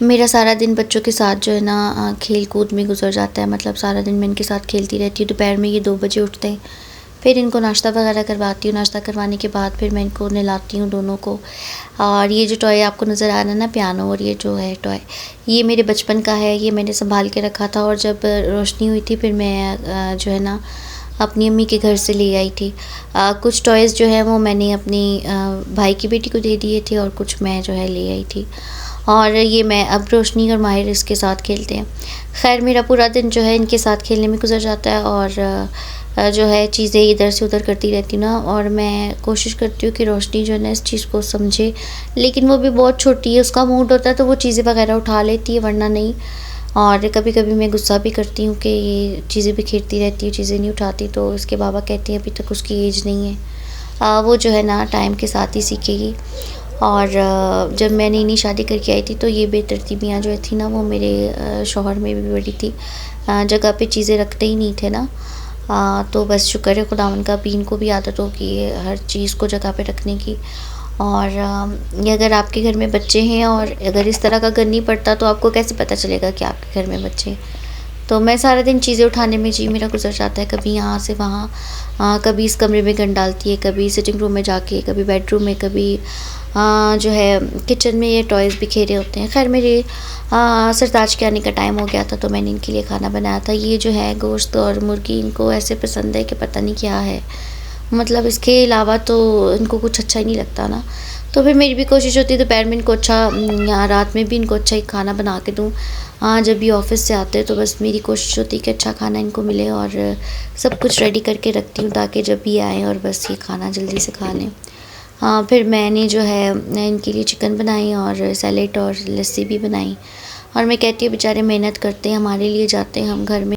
मेरा सारा दिन बच्चों के साथ जो है ना खेल कूद में गुजर जाता है। मतलब सारा दिन मैं इनके साथ खेलती रहती हूँ। दोपहर में ये 2 बजे उठते हैं, फिर इनको नाश्ता वगैरह करवाती हूँ। नाश्ता करवाने के बाद फिर मैं इनको नहलाती हूँ दोनों को। और ये जो टॉय आपको नज़र आ रहा है ना पियानो, और ये जो है टॉय, ये मेरे बचपन का है। ये मैंने संभाल के रखा था, और जब रोशनी हुई थी फिर मैं जो है ना अपनी अम्मी के घर से ले आई थी। कुछ टॉयज़ जो है वो मैंने अपनी भाई की बेटी को दे दिए थे, और कुछ मैं जो है ले आई थी। और ये मैं अब रोशनी और माहिर इसके साथ खेलते हैं। खैर मेरा पूरा दिन जो है इनके साथ खेलने में गुजर जाता है, और जो है चीज़ें इधर से उधर करती रहती हूँ ना। और मैं कोशिश करती हूँ कि रोशनी जो है ना इस चीज़ को समझे, लेकिन वो भी बहुत छोटी है। उसका मूड होता है तो वो चीज़ें वगैरह उठा लेती है, वरना नहीं। और कभी कभी मैं गुस्सा भी करती हूँ कि ये चीज़ें बिखेरती रहती है, चीज़ें नहीं उठाती। तो इसके बाबा कहते हैं अभी तक उसकी एज नहीं है, वो जो है ना टाइम के साथ ही सीखेगी। और जब मैं नई शादी करके आई थी तो ये बेतरतीबियाँ जो थी ना वो मेरे शौहर में भी बड़ी थी। जगह पे चीज़ें रखते ही नहीं थे ना। तो बस शुक्र है खुदावन का, भी इनको भी आदत होगी हर चीज़ को जगह पे रखने की। और ये अगर आपके घर में बच्चे हैं और अगर इस तरह का घर नहीं पड़ता तो आपको कैसे पता चलेगा कि आपके घर में बच्चे हैं। तो मैं सारा दिन चीज़ें उठाने में जी मेरा गुजर जाता है, कभी यहाँ से वहाँ। कभी इस कमरे में गन डालती है, कभी सिटिंग रूम में जाके, कभी बेडरूम में, कभी जो है किचन में ये टॉयज़ बिखेरे होते हैं। खैर मेरे सरताज के आने का टाइम हो गया था तो मैंने इनके लिए खाना बनाया था। ये जो है गोश्त और मुर्गी इनको ऐसे पसंद है कि पता नहीं क्या है। मतलब इसके अलावा तो इनको कुछ अच्छा ही नहीं लगता ना। तो फिर मेरी भी कोशिश होती है दोपहर में इनको अच्छा, या रात में भी इनको अच्छा ही खाना बना के दूँ। जब भी ऑफ़िस से आते हैं तो बस मेरी कोशिश होती है कि अच्छा खाना इनको मिले, और सब कुछ रेडी करके रखती हूँ ताकि जब भी आएँ और बस ये खाना जल्दी से खा लें। फिर मैंने जो है इनके लिए चिकन बनाई और सैलेड और लस्सी भी बनाई। और मैं कहती हूँ बेचारे मेहनत करते हैं हमारे लिए, जाते हैं हम घर में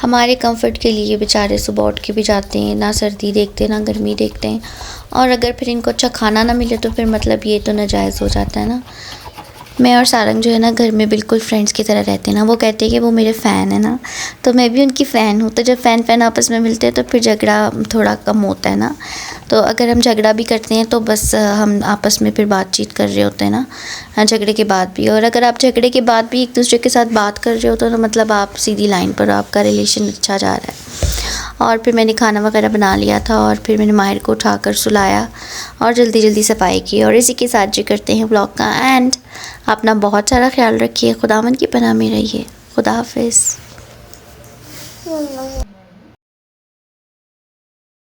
हमारे कंफर्ट के लिए बेचारे सुबह उठ के भी जाते हैं, ना सर्दी देखते ना गर्मी देखते हैं। और अगर फिर इनको अच्छा खाना ना मिले तो फिर मतलब ये तो नाजायज़ हो जाता है ना। मैं और सारंग जो है ना घर में बिल्कुल फ्रेंड्स की तरह रहते हैं ना। वो कहते हैं कि वो मेरे फ़ैन है ना, तो मैं भी उनकी फ़ैन हूँ। तो जब फ़ैन आपस में मिलते हैं तो फिर झगड़ा थोड़ा कम होता है ना। तो अगर हम झगड़ा भी करते हैं तो बस हम आपस में फिर बातचीत कर रहे होते हैं ना, झगड़े के बाद भी। और अगर आप झगड़े के बाद भी एक दूसरे के साथ बात कर रहे हो तो मतलब आप सीधी लाइन पर हो, आपका रिलेशन अच्छा जा रहा है। और फिर मैंने खाना वगैरह बना लिया था, और फिर मैंने माहिर को उठाकर सुलाया और जल्दी जल्दी सफाई की। और इसी के साथ जो करते हैं व्लॉग का एंड। अपना बहुत सारा ख्याल रखिए, खुदावंद की पनाह में रहिए। खुदा हाफिज़।